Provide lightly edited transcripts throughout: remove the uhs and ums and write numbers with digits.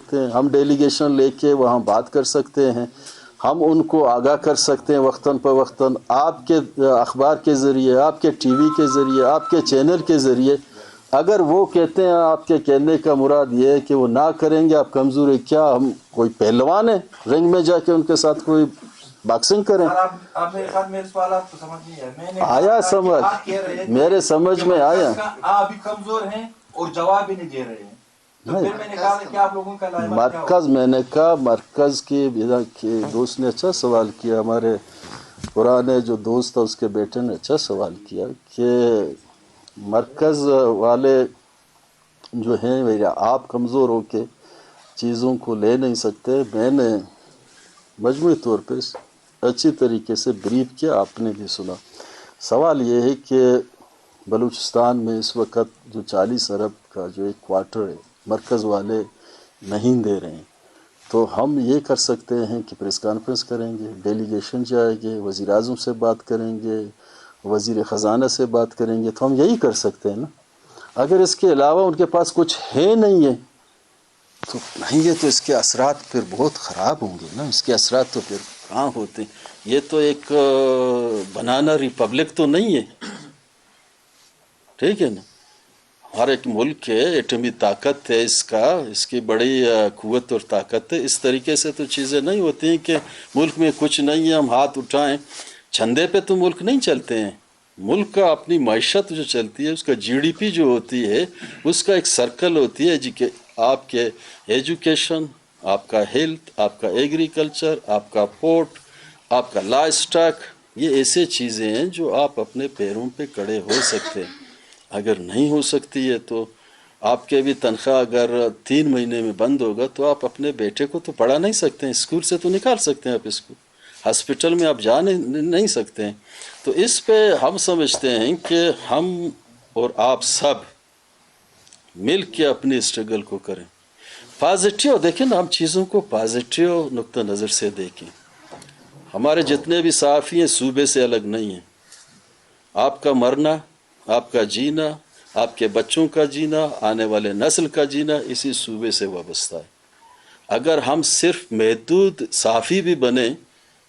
سکتے ہیں، ہم ڈیلیگیشن لے کے وہاں بات کر سکتے ہیں، ہم ان کو آگاہ کر سکتے ہیں وقتاً فوقتاً آپ کے اخبار کے ذریعے، آپ کے ٹی وی کے ذریعے، آپ کے چینل کے ذریعے۔ اگر وہ کہتے ہیں آپ کے کہنے کا مراد یہ ہے کہ وہ نہ کریں گے، آپ کمزور ہے، کیا ہم کوئی پہلوان ہیں رنگ میں جا کے ان کے ساتھ کوئی باکسنگ کریں؟ آپ میرے ساتھ میرے سوالات کو سمجھ نہیں ہے، میں نے آیا سمجھ، میرے سمجھ میں آیا۔ آپ بھی کمزور ہیں اور جواب بھی نہیں دے رہے ہیں، تو پھر میں نے کہا کہ آپ لوگوں کا لائبہ کیا ہو؟ مرکز، میں نے کہا مرکز کی دوست نے اچھا سوال کیا، ہمارے پرانے جو دوست تھا اس کے بیٹے نے اچھا سوال کیا کہ مرکز والے جو ہیں آپ کمزور ہو کے چیزوں کو لے نہیں سکتے۔ میں نے مجموعی طور پہ اچھی طریقے سے بریف کیا، آپ نے بھی سنا۔ سوال یہ ہے کہ بلوچستان میں اس وقت جو 40 ارب کا جو ایک کوارٹر ہے مرکز والے نہیں دے رہے ہیں، تو ہم یہ کر سکتے ہیں کہ پریس کانفرنس کریں گے، ڈیلیگیشن جائے گے، وزیر اعظم سے بات کریں گے، وزیر خزانہ سے بات کریں گے، تو ہم یہی کر سکتے ہیں نا۔ اگر اس کے علاوہ ان کے پاس کچھ ہے نہیں ہے تو نہیں ہے، تو اس کے اثرات پھر بہت خراب ہوں گے نا، اس کے اثرات تو پھر کہاں ہوتے ہیں۔ یہ تو ایک بنانا ریپبلک تو نہیں ہے، ٹھیک ہے نا، ہر ایک ملک ہے، ایٹمی طاقت ہے اس کا، اس کی بڑی قوت اور طاقت ہے۔ اس طریقے سے تو چیزیں نہیں ہوتی ہیں کہ ملک میں کچھ نہیں ہے ہم ہاتھ اٹھائیں۔ چھندے پہ تو ملک نہیں چلتے ہیں، ملک کا اپنی معیشت جو چلتی ہے، اس کا جی ڈی پی جو ہوتی ہے، اس کا ایک سرکل ہوتی ہے کہ آپ کے ایجوکیشن، آپ کا ہیلتھ، آپ کا ایگریکلچر، آپ کا پورٹ، آپ کا لائف سٹاک، یہ ایسے چیزیں ہیں جو آپ اپنے پیروں پہ کھڑے ہو سکتے ہیں۔ اگر نہیں ہو سکتی ہے تو آپ کے بھی تنخواہ اگر 3 مہینے میں بند ہوگا تو آپ اپنے بیٹے کو تو پڑھا نہیں سکتے ہیں، اسکول سے تو نکال سکتے ہیں آپ اس کو، ہاسپٹل میں آپ جا نہیں سکتے ہیں۔ تو اس پہ ہم سمجھتے ہیں کہ ہم اور آپ سب مل کے اپنی اسٹرگل کو کریں، پازیٹیو دیکھیں نا، ہم چیزوں کو پازیٹیو نقطہ نظر سے دیکھیں۔ ہمارے جتنے بھی صحافی ہیں صوبے سے الگ نہیں ہیں، آپ کا مرنا، آپ کا جینا، آپ کے بچوں کا جینا، آنے والے نسل کا جینا اسی صوبے سے وابستہ ہے۔ اگر ہم صرف محدود صحافی بھی بنیں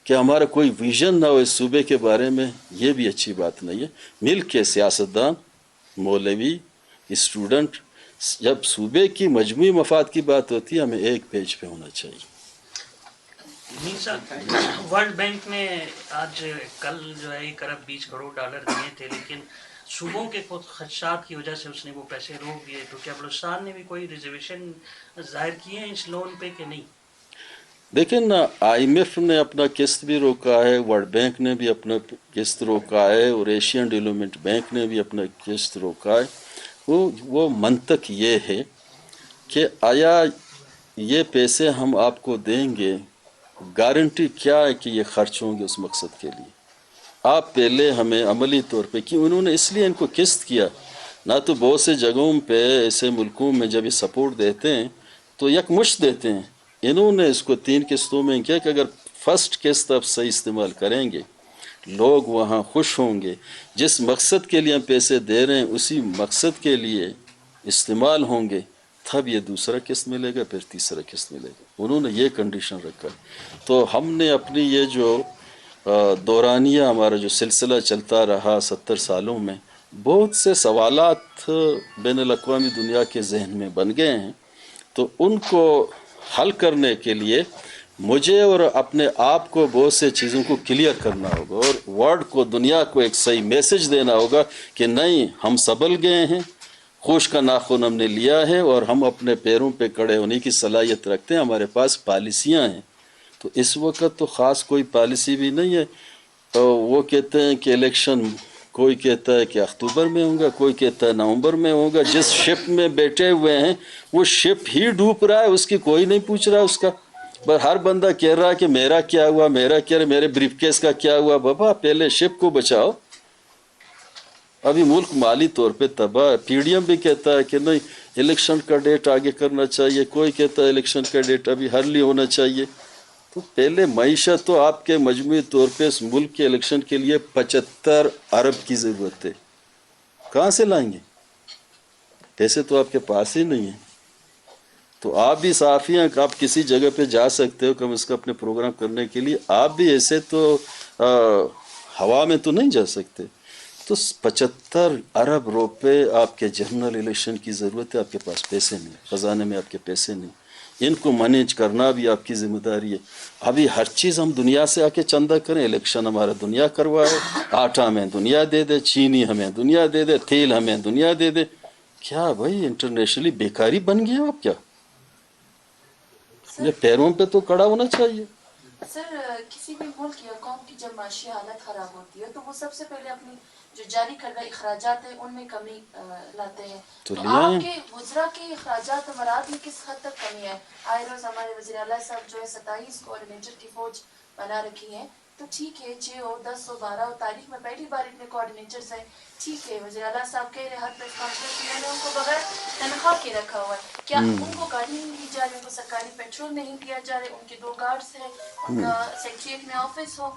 کہ ہمارا کوئی ویژن نہ ہو اس صوبے کے بارے میں، یہ بھی اچھی بات نہیں ہے۔ مل کے سیاستدان، مولوی، اسٹوڈنٹ، جب صوبے کی مجموعی مفاد کی بات ہوتی ہے ہمیں ایک پیج پہ ہونا چاہیے۔ ورلڈ بینک نے آج کل جو ہے 1 ارب 20 کروڑ ڈالر دیے تھے، لیکن صوبوں کے خود خدشات کی وجہ سے اس نے وہ پیسے روک دیے، تو کیا بلوچستان نے بھی کوئی ریزرویشن ظاہر کی ہے اس لون پہ کہ نہیں؟ دیکھیں نا، آئی ایم ایف نے اپنا قسط بھی روکا ہے، ورلڈ بینک نے بھی اپنا قسط روکا ہے، اور ایشین ڈیولپمنٹ بینک نے بھی اپنا قسط روکا ہے۔ وہ منطق یہ ہے کہ آیا یہ پیسے ہم آپ کو دیں گے، گارنٹی کیا ہے کہ یہ خرچ ہوں گے اس مقصد کے لیے؟ آپ پہلے ہمیں عملی طور پہ کہ انہوں نے اس لیے ان کو قسط کیا، نہ تو بہت سے جگہوں پہ ایسے ملکوں میں جب یہ سپورٹ دیتے ہیں تو یک مشت دیتے ہیں، انہوں نے اس کو 3 قسطوں میں کیا کہ اگر فرسٹ قسط آپ صحیح استعمال کریں گے لوگ وہاں خوش ہوں گے، جس مقصد کے لیے ہم پیسے دے رہے ہیں اسی مقصد کے لیے استعمال ہوں گے، تب یہ دوسرا قسط ملے گا، پھر تیسرا قسط ملے گا۔ انہوں نے یہ کنڈیشن رکھا، تو ہم نے اپنی یہ جو دورانیہ ہمارا جو سلسلہ چلتا رہا 70 سالوں میں، بہت سے سوالات بین الاقوامی دنیا کے ذہن میں بن گئے ہیں، تو ان کو حل کرنے کے لیے مجھے اور اپنے آپ کو بہت سے چیزوں کو کلیئر کرنا ہوگا، اور ورلڈ کو، دنیا کو ایک صحیح میسج دینا ہوگا کہ نہیں، ہم سنبھل گئے ہیں، خوش کا ناخن ہم نے لیا ہے، اور ہم اپنے پیروں پہ کھڑے ہونے کی صلاحیت رکھتے ہیں، ہمارے پاس پالیسیاں ہیں۔ تو اس وقت تو خاص کوئی پالیسی بھی نہیں ہے۔ تو وہ کہتے ہیں کہ الیکشن، کوئی کہتا ہے کہ اکتوبر میں ہوگا، کوئی کہتا ہے نومبر میں ہوگا، جس شپ میں بیٹھے ہوئے ہیں وہ شپ ہی ڈوب رہا ہے، اس کی کوئی نہیں پوچھ رہا اس کا، بس ہر بندہ کہہ رہا ہے کہ میرا کیا ہوا، میرا کیا رہا، میرے بریف کیس کا کیا ہوا۔ بابا پہلے شپ کو بچاؤ، ابھی ملک مالی طور پہ تباہ ہے۔ پی ڈی ایم بھی کہتا ہے کہ نہیں، الیکشن کا ڈیٹ آگے کرنا چاہیے، کوئی کہتا ہے الیکشن کا ڈیٹ ابھی ارلی ہونا چاہیے۔ تو پہلے معیشت تو آپ کے مجموعی طور پہ اس ملک کے الیکشن کے لیے 75 ارب کی ضرورت ہے، کہاں سے لائیں گے؟ پیسے تو آپ کے پاس ہی نہیں ہیں۔ تو آپ بھی صحافی ہیں کہ آپ کسی جگہ پہ جا سکتے ہو کہ اس کا اپنے پروگرام کرنے کے لیے، آپ بھی ایسے تو ہوا میں تو نہیں جا سکتے. تو 75 ارب روپے آپ کے جنرل الیکشن کی ضرورت ہے، آپ کے پاس پیسے نہیں، خزانے میں آپ کے پیسے نہیں، ان کو مینیج کرنا بھی آپ کی ذمہ داری ہے. ابھی ہر چیز ہم دنیا سے آ کے چندہ کریں، الیکشن ہمارا دنیا کروائے، آٹا ہمیں دنیا دے دے، چینی ہمیں دنیا دے دے، تیل ہمیں دنیا دے دے. کیا بھائی انٹرنیشنلی بیکاری بن گئے آپ؟ کیا یہ پیروں پہ تو کڑا ہونا چاہیے. سر کسی بھی ملک یا قوم کی جب معاشی حالت خراب ہوتی ہے تو وہ سب سے پہلے اپنی جو جاری کردہ اخراجات ہیں ان میں کمی لاتے ہیں. تو تو لے آئیں. آپ کے وزراء کے اخراجات امارات میں کس حد تک کمی ہے؟ آئے روز ہمارے وزیر اعلیٰ صاحب جو ہے 27 کوآرڈینیٹر کی فوج بنا رکھی ہے. تو ٹھیک ہے 6 ہو 10 ہو 12 ہو، تاریخ میں پہلی بار اتنے کوآرڈینیٹرز ہیں. ٹھیک ہے وزیر اعلیٰ صاحب کہہ رہے ہر پریس کانفرنس میں نے ان کو بغیر تنخواہ کے رکھا ہوا ہے. کیا ان کو گاڑی نہیں دی جا رہی، ان کو سرکاری پیٹرول نہیں دیا جا رہا، ان کے 2 گارڈز ہیں، ان کا سیکریٹریٹ میں آفس ہو؟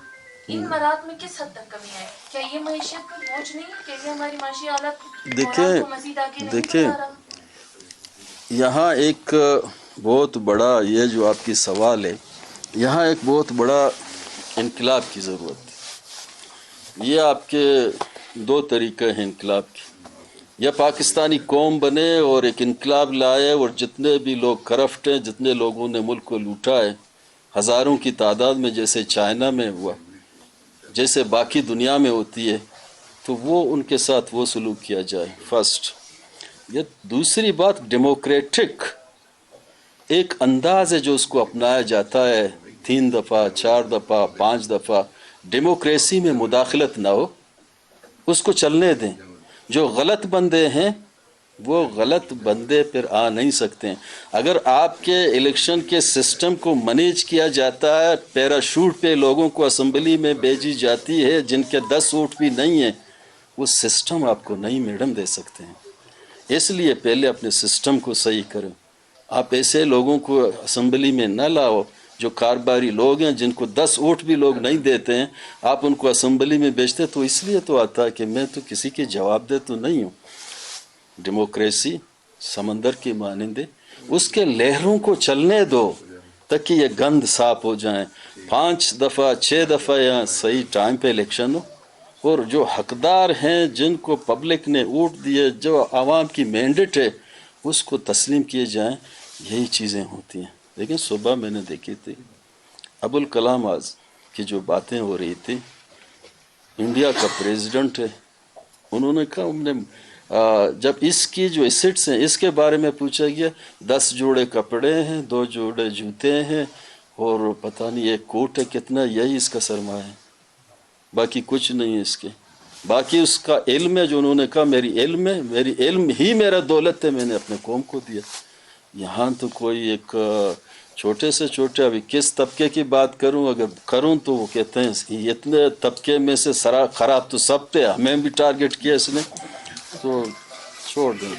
ان مرات میں کس حد تک کمی ہے؟ کیا یہ معیشت پر بوجھ نہیں ہے؟ کیا یہ ہماری معاشی حالت بحران کو مزید آگے نہیں بڑھا رہا؟ یہاں ایک بہت بڑا، یہ جو آپ کی سوال ہے، یہاں ایک بہت بڑا انقلاب کی ضرورت ہے. یہ آپ کے 2 طریقے ہیں انقلاب کے. یا پاکستانی قوم بنے اور ایک انقلاب لائے اور جتنے بھی لوگ کرپٹ ہیں، جتنے لوگوں نے ملک کو لوٹا ہے ہزاروں کی تعداد میں، جیسے چائنا میں ہوا، جیسے باقی دنیا میں ہوتی ہے، تو وہ ان کے ساتھ وہ سلوک کیا جائے. فرسٹ. یہ دوسری بات، ڈیموکریٹک ایک انداز ہے جو اس کو اپنایا جاتا ہے 3 دفعہ 4 دفعہ 5 دفعہ. ڈیموکریسی میں مداخلت نہ ہو، اس کو چلنے دیں. جو غلط بندے ہیں وہ غلط بندے پھر آ نہیں سکتے ہیں. اگر آپ کے الیکشن کے سسٹم کو مینیج کیا جاتا ہے، پیراشوٹ پہ لوگوں کو اسمبلی میں بھیجی جاتی ہے جن کے 10 ووٹ بھی نہیں ہیں، وہ سسٹم آپ کو نہیں میڈم دے سکتے ہیں. اس لیے پہلے اپنے سسٹم کو صحیح کریں. آپ ایسے لوگوں کو اسمبلی میں نہ لاؤ جو کاروباری لوگ ہیں، جن کو 10 ووٹ بھی لوگ نہیں دیتے ہیں، آپ ان کو اسمبلی میں بیچتے. تو اس لیے تو آتا ہے کہ میں تو کسی کے جواب دہ تو نہیں ہوں. ڈیموکریسی سمندر کی مانند ہے، اس کے لہروں کو چلنے دو تاکہ یہ گند صاف ہو جائیں. 5 دفعہ 6 دفعہ یہاں صحیح ٹائم پہ الیکشن ہو، اور جو حقدار ہیں، جن کو پبلک نے ووٹ دیے، جو عوام کی مینڈیٹ ہے، اس کو تسلیم کیے جائیں. یہی چیزیں ہوتی ہیں. لیکن صبح میں نے دیکھی تھی ابوالکلام آزاد کی جو باتیں ہو رہی تھی، انڈیا کا پریزیڈنٹ ہے، انہوں نے کہا جب اس کی جو ایسٹس ہیں اس کے بارے میں پوچھا گیا، 10 جوڑے کپڑے ہیں، 2 جوڑے جوتے ہیں، اور پتہ نہیں ایک کوٹ ہے، کتنا، یہی اس کا سرمایہ ہے، باقی کچھ نہیں ہے اس کے. باقی اس کا علم ہے، جو انہوں نے کہا میری علم ہے، میری علم ہی میرا دولت ہے، میں نے اپنے قوم کو دیا. یہاں تو کوئی ایک چھوٹے سے چھوٹے، ابھی کس طبقے کی بات کروں، اگر کروں تو وہ کہتے ہیں اتنے طبقے میں سے خراب تو سب تھے، ہمیں بھی ٹارگٹ کیا اس نے. تو چھوڑ دیں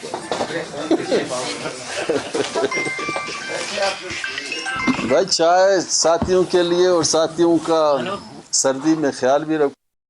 بھائی. چائے ساتھیوں کے لیے، اور ساتھیوں کا سردی میں خیال بھی رکھو.